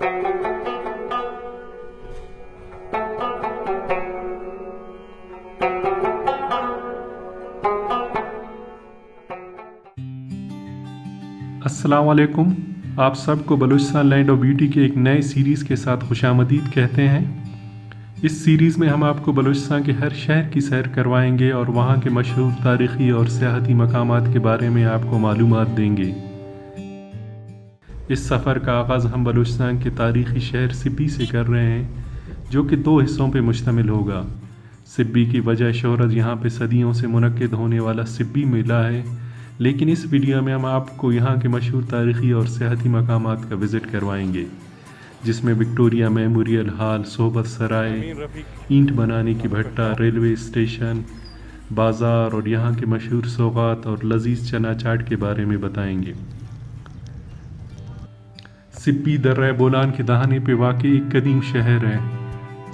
अस्सलाम वालेकुम। आप सबको बलूचिस्तान लैंड ऑफ ब्यूटी के एक नए सीरीज़ के साथ खुशामदीद कहते हैं। इस सीरीज़ में हम आपको बलूचिस्तान के हर शहर की सैर करवाएंगे और वहाँ के मशहूर तारीख़ी और सियाहती मकामात के बारे में आपको मालूमात देंगे। इस सफ़र का आगाज़ हम बलूचिस्तान के तारीख़ी शहर सिब्बी से कर रहे हैं, जो कि 2 हिस्सों पर मुश्तमिल होगा। सिब्बी की वजह शोहरत यहाँ पे सदियों से मुनक्किद होने वाला सिब्बी मेला है, लेकिन इस वीडियो में हम आपको यहाँ के मशहूर तारीख़ी और सियाहती मकामात का विज़िट करवाएंगे, जिसमें विक्टोरिया मेमोरियल हॉल, सोहबत सराय, ईंट बनाने की भट्टा, रेलवे स्टेशन, बाज़ार और यहाँ के मशहूर सौगात और लजीज चना चाट के बारे में बताएंगे। सिब्बी दर्रा बोलान के दहाने पे वाक़ई एक कदीम शहर है।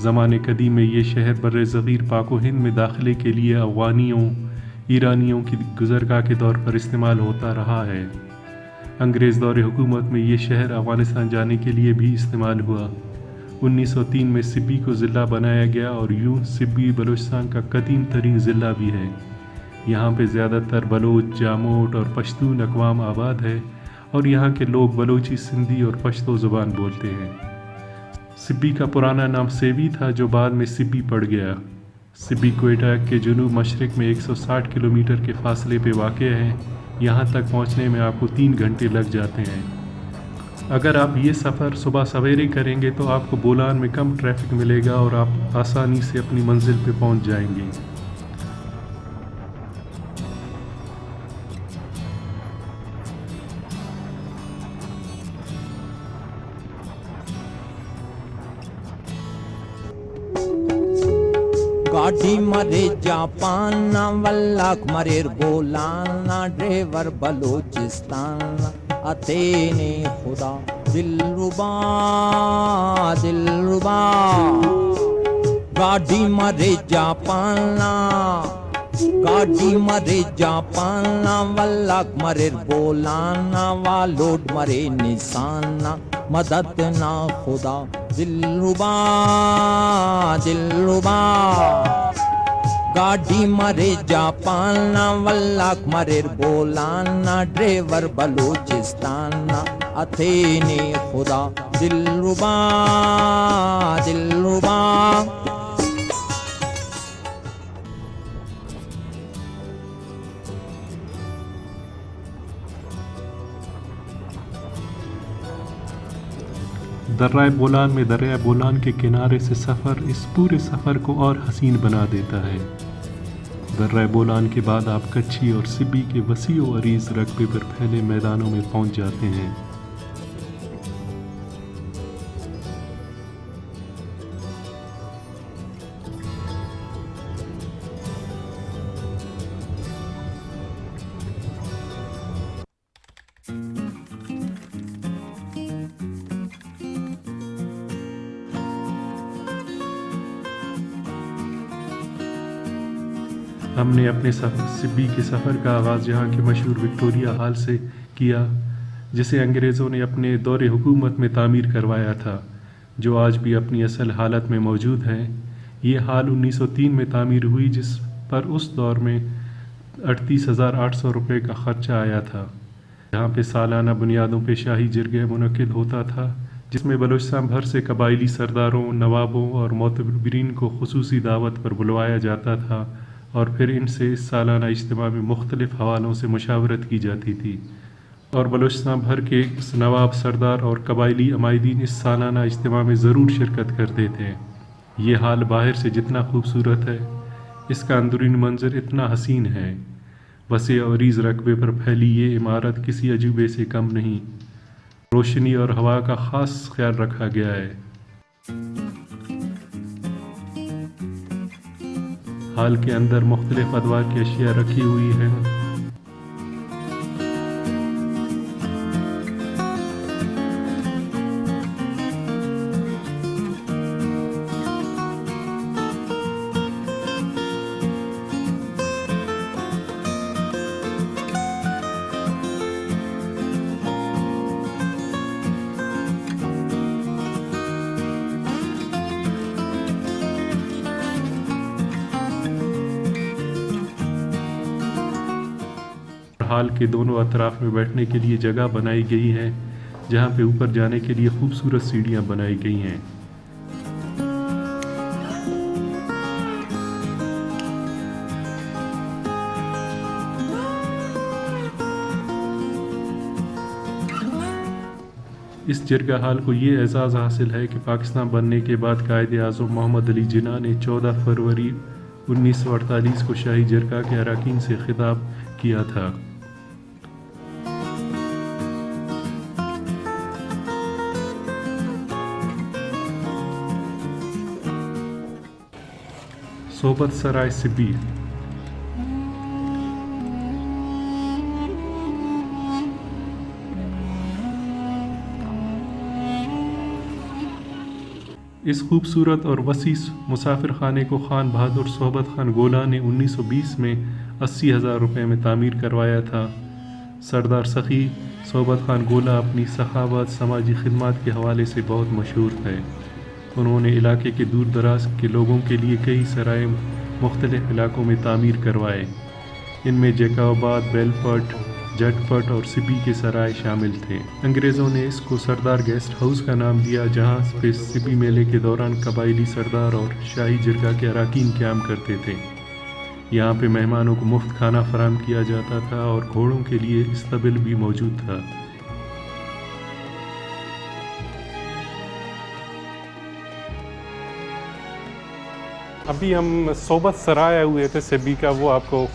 ज़माने कदीम में ये शहर बर्रे ज़गीर पाक व हिंद में दाखिले के लिए अफ़गानियों, ईरानियों की गुज़रगाह के तौर पर इस्तेमाल होता रहा है। अंग्रेज़ दौर हुकूमत में ये शहर अफ़गानिस्तान जाने के लिए भी इस्तेमाल हुआ। 1903 में सिब्बी को ज़िला बनाया गया और यूँ सिब्बी बलूचिस्तान का कदीम तरीन ज़िला भी है। यहाँ पे ज़्यादातर बलोच, जामोट और पश्तून अक़वाम आबाद है और यहाँ के लोग बलोची, सिंधी और पश्तो ज़ुबान बोलते हैं। सिब्बी का पुराना नाम सेवी था, जो बाद में सिब्बी पड़ गया। सिब्बी क्वेटा के जुनूब मशरिक में 160 किलोमीटर के फासले पे वाक़ है। यहाँ तक पहुँचने में आपको 3 घंटे लग जाते हैं। अगर आप ये सफ़र सुबह सवेरे करेंगे तो आपको बोलान में कम ट्रैफिक मिलेगा और आप आसानी से अपनी मंजिल पे पहुँच जाएंगे। गाड़ी मरे जापाना वल्लाक मरेर बोलाना ड्राइवर बलूचिस्तान अतेने खुदा दिलरुबा दिलरुबा। गाड़ी मरे जापाना गाड़ी मरे जापाना वल्लाक मरेर बोलाना वालोड मरे निशाना मदद ना खुदा दिलरुबा दिलरुबा। गाड़ी मरे जापाना वल्लाक मरेर बोलाना ड्राइवर बलूचिस्ताना अथेने खुदा दिलरुबा दिलरुबा। दर्रा बोलान में दरिया बोलान के किनारे से सफ़र इस पूरे सफ़र को और हसीन बना देता है। दर्रा बोलान के बाद आप कच्छी और सिब्बी के वसी व अरीज़ रकबे पर फैले मैदानों में पहुंच जाते हैं। हमने अपने सिब्बी के सफ़र का आगाज़ यहाँ के मशहूर विक्टोरिया हॉल से किया, जिसे अंग्रेज़ों ने अपने दौरे हुकूमत में तामीर करवाया था, जो आज भी अपनी असल हालत में मौजूद है। ये हॉल 1903 में तामीर हुई, जिस पर उस दौर में 38,800 रुपये का ख़र्चा आया था। यहाँ पे सालाना बुनियादों पे शाही जिरगा मुनक़िद होता था, जिसमें बलूचिस्तान भर से कबायली सरदारों, नवाबों और मोतबरीन को खुसूसी दावत पर बुलवाया जाता था और फिर इनसे इस सालाना इज्तिमा में मुख्तलिफ़ हवालों से मुशावरत की जाती थी और बलूचिस्तान भर के नवाब, सरदार और कबायली अमायदीन इस सालाना इज्तिमा में ज़रूर शिरकत करते थे। ये हाल बाहर से जितना खूबसूरत है, इसका अंदरूनी मंजर इतना हसीन है। वसी और अरीज़ रकबे पर फैली ये इमारत किसी अजूबे से कम नहीं। रोशनी और हवा का ख़ास ख्याल रखा गया है। हाल के अंदर मुख्तलिफ अदवार की अशिया रखी हुई हैं। हाल के दोनों अतराफ में बैठने के लिए जगह बनाई गई है, जहाँ पे ऊपर जाने के लिए खूबसूरत सीढ़ियाँ बनाई गई हैं। इस जरगा हाल को ये एजाज़ हासिल है कि पाकिस्तान बनने के बाद कायद आज़म मोहम्मद अली जिन्ना ने 14 फरवरी 1948 को शाही जरगा के अरकान से खिताब किया था। सोबत सराय सिब्बी। इस खूबसूरत और वसी मुसाफिर खाने को खान बहादुर सोबत खान गोला ने 1920 में 80,000 रुपये में तामीर करवाया था। सरदार सखी सोबत खान गोला अपनी सखावत समाजी खिदमत के हवाले से बहुत मशहूर थे। उन्होंने इलाके के दूर दराज के लोगों के लिए कई सराय मुख्तलिफ इलाकों में तामीर करवाए। इनमें जैकाबाद, बेलपट, जटपट और सिब्बी के सराय शामिल थे। अंग्रेज़ों ने इसको सरदार गेस्ट हाउस का नाम दिया, जहाँ पे सिब्बी मेले के दौरान कबायली सरदार और शाही जरगा के अरकान क़याम करते थे। यहाँ पे मेहमानों को मुफ्त खाना फराहम किया जाता था और घोड़ों के लिए इस्तबल भी मौजूद था। अभी हम सोबत सराय आए हुए थे सिब्बी का, वो आपको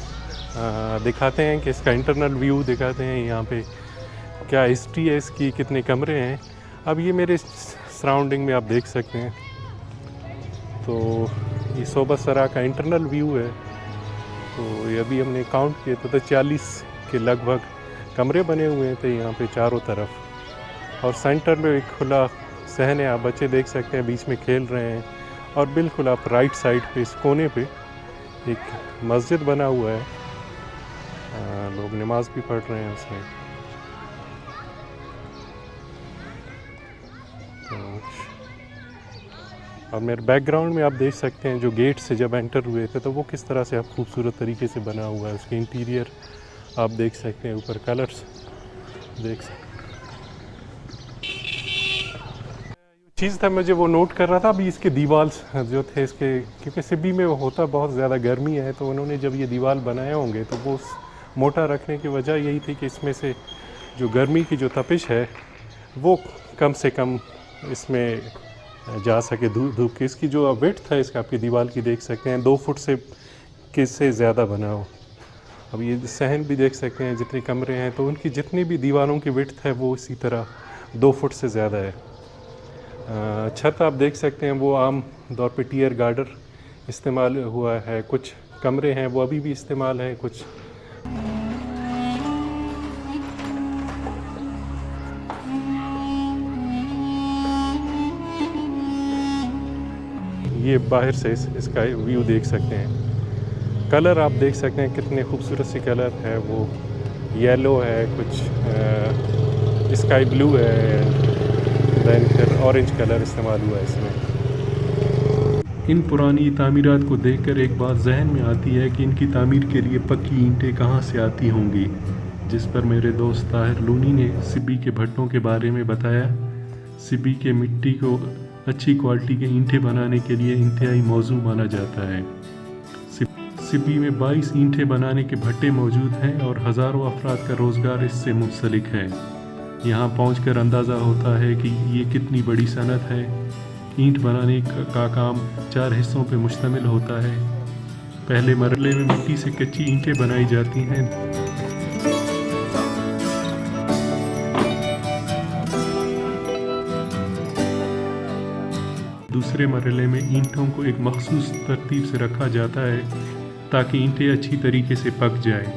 दिखाते हैं कि इसका इंटरनल व्यू दिखाते हैं। यहाँ पे क्या हिस्ट्री है इसकी, कितने कमरे हैं। अब ये मेरे सराउंडिंग में आप देख सकते हैं। तो ये सोबत सराय का इंटरनल व्यू है। तो ये अभी हमने काउंट किए तो 40 के लगभग कमरे बने हुए थे यहाँ पे चारों तरफ। और सेंटर में एक खुला सहन है, आप बच्चे देख सकते हैं बीच में खेल रहे हैं। और बिल्कुल आप राइट साइड पे इस कोने पे एक मस्जिद बना हुआ है, लोग नमाज भी पढ़ रहे हैं उसमें। तो और मेरे बैकग्राउंड में आप देख सकते हैं जो गेट से जब एंटर हुए थे तो वो किस तरह से आप खूबसूरत तरीके से बना हुआ है। उसके इंटीरियर आप देख सकते हैं, ऊपर कलर्स देख सकते हैं। चीज़ था मुझे वो नोट कर रहा था अभी, इसके दीवार जो थे इसके, क्योंकि सिब्बी में होता बहुत ज़्यादा गर्मी है, तो उन्होंने जब ये दीवार बनाए होंगे तो वो मोटा रखने की वजह यही थी कि इसमें से जो गर्मी की जो तपिश है वो कम से कम इसमें जा सके धूप की। इसकी जो विड्थ है इसका आपकी दीवार की देख सकते हैं 2 फुट से ज़्यादा बना हो। अब ये सहन भी देख सकते हैं, जितने कमरे हैं तो उनकी जितनी भी दीवारों की विड्थ है वो इसी तरह 2 फुट से ज़्यादा है। छत आप देख सकते हैं वो आम तौर पे टियर गार्डर इस्तेमाल हुआ है। कुछ कमरे हैं वो अभी भी इस्तेमाल है, कुछ ये बाहर से इसका व्यू देख सकते हैं। कलर आप देख सकते हैं कितने खूबसूरत सी कलर है, वो येलो है, कुछ स्काई ब्लू है, दैन फिर ऑरेंज कलर इस्तेमाल हुआ है इसमें। इन पुरानी तामीरात को देखकर एक बात जहन में आती है कि इनकी तामीर के लिए पक्की ईंटें कहाँ से आती होंगी, जिस पर मेरे दोस्त ताहिर लूनी ने सिब्बी के भट्टों के बारे में बताया। सिब्बी के मिट्टी को अच्छी क्वालिटी के ईंटें बनाने के लिए इंतहाई मौजू माना जाता है। सिब्बी में 22 ईंटें बनाने के भट्टे मौजूद हैं और हज़ारों अफराद का रोज़गार इससे मुंसलिक है। यहाँ पहुँचकर अंदाज़ा होता है कि ये कितनी बड़ी सनत है। ईंट बनाने का काम 4 हिस्सों पर मुश्तमिल होता है। पहले मरहले में मिट्टी से कच्ची ईंटें बनाई जाती हैं। दूसरे मरहले में ईंटों को एक मखसूस तरतीब से रखा जाता है ताकि ईंटें अच्छी तरीके से पक जाएं।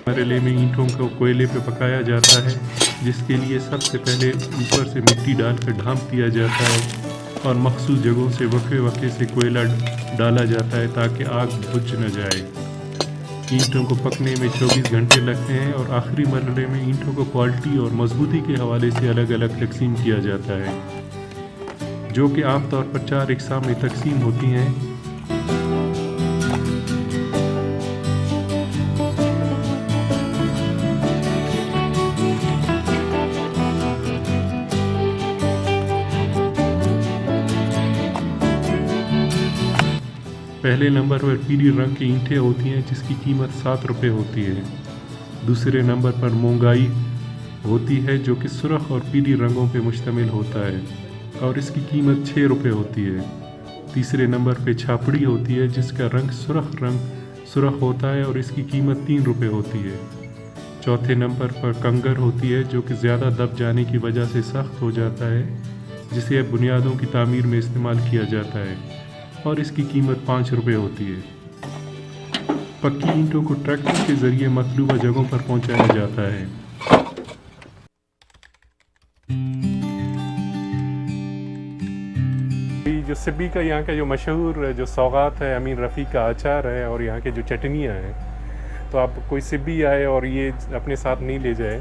मरहले में ईंटों को कोयले पे पकाया जाता है, जिसके लिए सबसे पहले ऊपर से मिट्टी डालकर ढांप दिया जाता है और मखसूस जगहों से वक्फे वक्फे से कोयला डाला जाता है ताकि आग बुझ न जाए। ईंटों को पकने में 24 घंटे लगते हैं और आखिरी मरहले में ईंटों को क्वालिटी और मजबूती के हवाले से अलग अलग तकसीम किया जाता है। जो कि आमतौर पर 4 अक़साम में तकसीम होती हैं। पहले नंबर पर पीली रंग की ईंटें होती हैं जिसकी कीमत 7 रुपये होती है। दूसरे नंबर पर मोंगाई होती है जो कि सुर्ख और पीली रंगों पर मुश्तमिल होता है और इसकी कीमत 6 रुपये होती है। तीसरे नंबर पर छापड़ी होती है जिसका रंग सुर्ख होता है और इसकी कीमत 3 रुपये होती है। चौथे नंबर पर कंगर होती है जो कि ज़्यादा दब जाने की वजह से सख्त हो जाता है, जिसे अब बुनियादों की तामीर में इस्तेमाल किया जाता है और इसकी कीमत 5 रुपये होती है। पक्की ईंटों को ट्रैक्टर के ज़रिए मतलूबा जगहों पर पहुंचाया जाता है। जो सिब्बी का यहाँ का जो मशहूर जो सौगात है अमीन रफ़ीक का अचार है और यहाँ के जो चटनियाँ हैं, तो आप कोई सिब्बी आए और ये अपने साथ नहीं ले जाए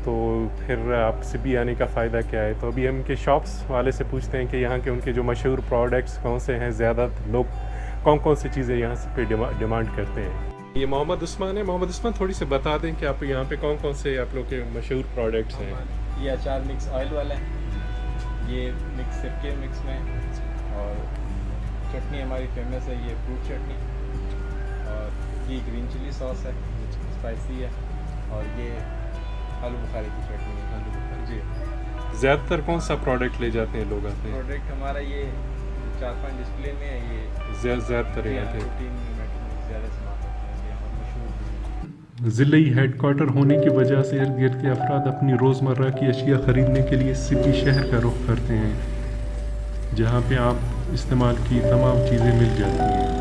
तो फिर आप सिब्बी आने का फ़ायदा क्या है। तो अभी हम इनके शॉप्स वाले से पूछते हैं कि यहाँ के उनके जो मशहूर प्रोडक्ट्स कौन से हैं, ज़्यादा लोग कौन सी चीज़ें यहाँ से पे डिमांड करते हैं। ये मोहम्मद उस्मान है। मोहम्मद उस्मान, थोड़ी से बता दें कि आप यहाँ पे कौन से आप लोग के मशहूर प्रोडक्ट्स हैं। ये अचार मिक्स ऑयल वाला है, ये मिक्स सिरके मिक्स में, और चटनी हमारी फेमस है ये फ्रूट चटनी, और ये ग्रीन चिली सॉस है स्पाइसी है, और ये आलू बुखारे की चटनी है। आलू बुखारे जी। ज़्यादातर कौन सा प्रोडक्ट ले जाते हैं लोग आते हैं? प्रोडक्ट हमारा ये 4-5 डिस्प्ले में है, ये ज़्यादातर ज़्यादा सामान होते हैं, मशहूर। ज़िले हेडक्वार्टर होने की वजह से इर्द गिर्द के अफराद अपनी रोज़मर्रा की अशिया ख़रीदने के लिए सिब्बी शहर का रुख करते हैं, जहाँ पे आप इस्तेमाल की तमाम चीज़ें मिल जाती हैं।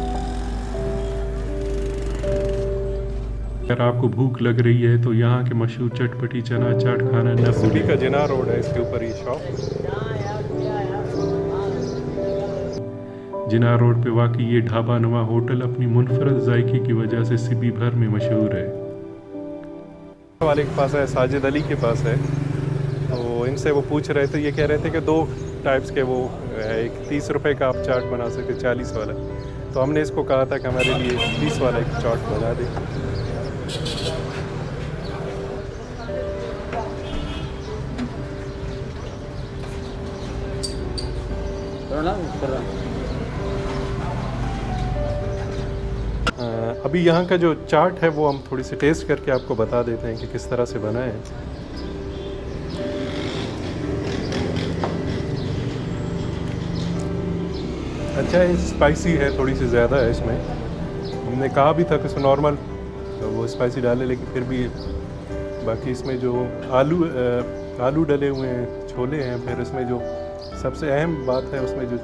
अगर आपको भूख लग रही है तो यहाँ के मशहूर चटपटी चना चाट खाना न भूलें। का जिना रोड है, इसके ऊपर ये शॉप। जिना रोड पे वाक़ई ये ढाबा नुमा होटल अपनी मुनफरद जायके की वजह से सिब्बी भर में मशहूर है। वाले के पास है, साजिद अली के पास है, तो इनसे वो पूछ रहे थे, ये कह रहे थे कि 2 टाइप्स के वो एक 30 रुपये का आप चाट बना सकते, 40 वाला। तो हमने इसको कहा था कि हमारे लिए 30 वाला एक चाट बना दें। अभी यहाँ का जो चाट है वो हम थोड़ी सी टेस्ट करके आपको बता देते हैं कि किस तरह से बना है। अच्छा है, स्पाइसी है, थोड़ी सी ज़्यादा है इसमें। हमने कहा भी था कि इसमें नॉर्मल तो वो स्पाइसी डाले, लेकिन फिर भी बाकी इसमें जो आलू डले हुए हैं, छोले हैं, फिर इसमें जो सबसे अहम बात है उसमें जो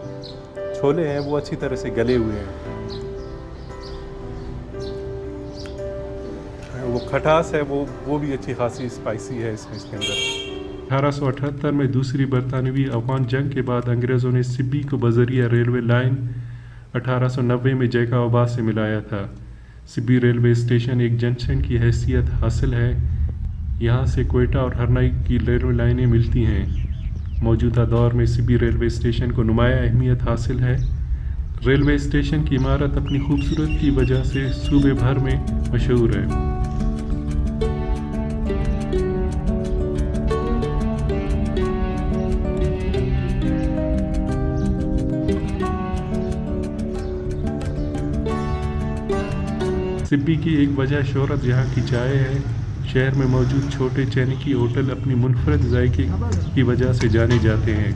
छोले हैं वो अच्छी तरह से गले हुए हैं। वो खटास है वो भी अच्छी खासी स्पाइसी है इसके अंदर। 1878 में दूसरी बरतानवी अफगान जंग के बाद अंग्रेज़ों ने सिब्बी को बज़रिया रेलवे लाइन 1890 में जैकाबाद से मिलाया था। सिब्बी रेलवे स्टेशन एक जंक्शन की हैसियत हासिल है। यहाँ से क्वेटा और हरनाई की रेलवे लाइनें मिलती हैं। मौजूदा दौर में सिब्बी रेलवे स्टेशन को नुमाया अहमियत हासिल है। रेलवे स्टेशन की इमारत अपनी खूबसूरत की वजह से सूबे भर में मशहूर है। सिब्बी की एक वजह शोहरत यहाँ की चाय है। शहर में मौजूद छोटे चैनिकी होटल अपनी मुनफरद जायके की वजह से जाने जाते हैं,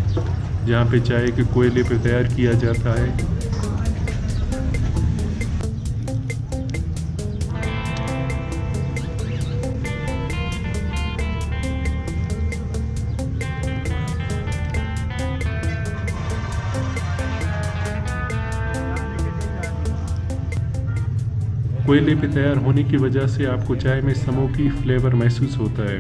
जहाँ पे चाय के कोयले पर तैयार किया जाता है। कोयले पे तैयार होने की वजह से आपको चाय में स्मोकी फ्लेवर महसूस होता है।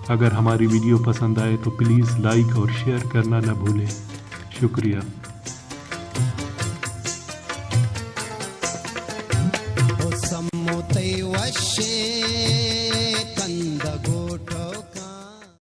अगर हमारी वीडियो पसंद आए तो प्लीज़ लाइक और शेयर करना न भूलें। शुक्रिया। शेर